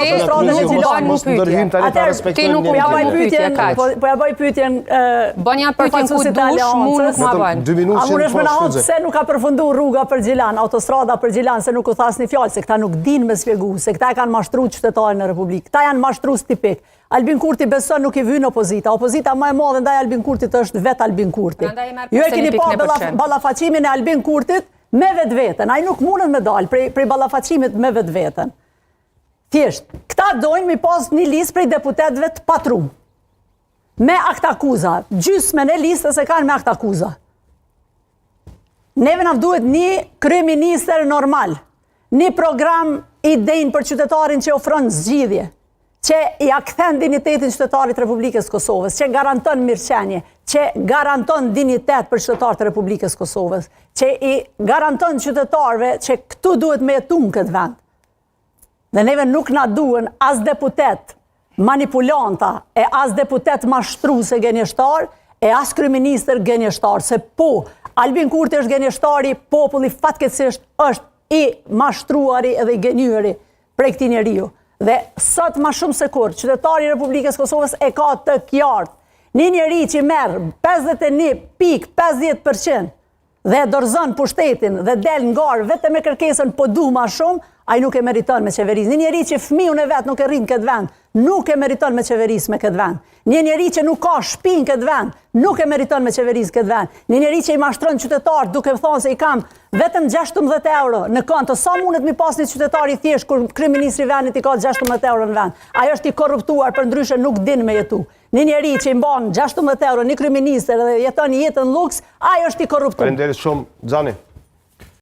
autostradën e Gjilanit. Mos ndërhyjmë tani ta respektojmë njëri. Po ja bëj pyetjen bën një pyetje ku dush, mu nuk ma bën. 2 minutë që po shfrytëzoj. Se nuk ka përfunduar rruga për Gjilan, autostrada për Gjilan, se nuk u thasni fjalë, se këta nuk dinë me sfjegu, se këta kanë mashtruar qytetarin në Republikë. Këta janë mashtrues tipik. Albin Kurti beson nuk i vyn opozita. Opozita më e madhe ndaj Albin Kurtit është vetë Albin Kurti. Ju e keni pa ballafaqimin e Albin Kurtit me vetveten. Ai nuk mundet me dalë prej ballafaqimit me vetveten. Thjesht, këta dojnë mi pas një listë prej deputetëve të patrum. Me aktakuza. Gjysmën e listës e kanë me aktakuza. Neve na duhet një kryeministër normal. Një program idejnë për qytetarin që ofron zgjidhje, që ja kthen dinitetin qytetarit Republikës Kosovës, që garanton mirëqenie, që garanton dinitet për qytetarët e Republikës Kosovës, që i garanton qytetarëve që këtu duhet me jetu në këtë vend. Dhe neve nuk na duhen as deputet manipulanta, e as deputet mashtruese gënjeshtar, e as kryeministër gënjeshtar, se po, Albin Kurti është gënjeshtari, populli fatkeqësisht është i mashtruari edhe i gënjyeri prej këtij njeriu. Dhe sot ma shumë se kur, qytetari i Republikës Kosovës e ka të qartë. Një njeri që merr 51.50% dhe dorëzon pushtetin dhe del ngarë vetëm me kërkesën po du ma shumë, ai nuk e meriton me qeverisë. Një njeri që fëmijën e vet nuk e rrin këtë vend, nuk e meriton me qeverisë me këtë vend. Një njeri që nuk ka shtëpi në këtë vend, nuk e meriton me qeverisë këtë vend. Një njeri që i mashtron qytetarët duke thonë se i kam vetëm 16 euro në konto, sa mundet mi pas një qytetar i thjesht kur kryeministri i vendit i ka 16 euro në vend. Ai është i korruptuar, përndryshe nuk din me jetu. Një njeri që i mban 16 euro, një kryeministër dhe jeton jetën luks, ai është i korruptuar. Faleminderit shumë, Xhani.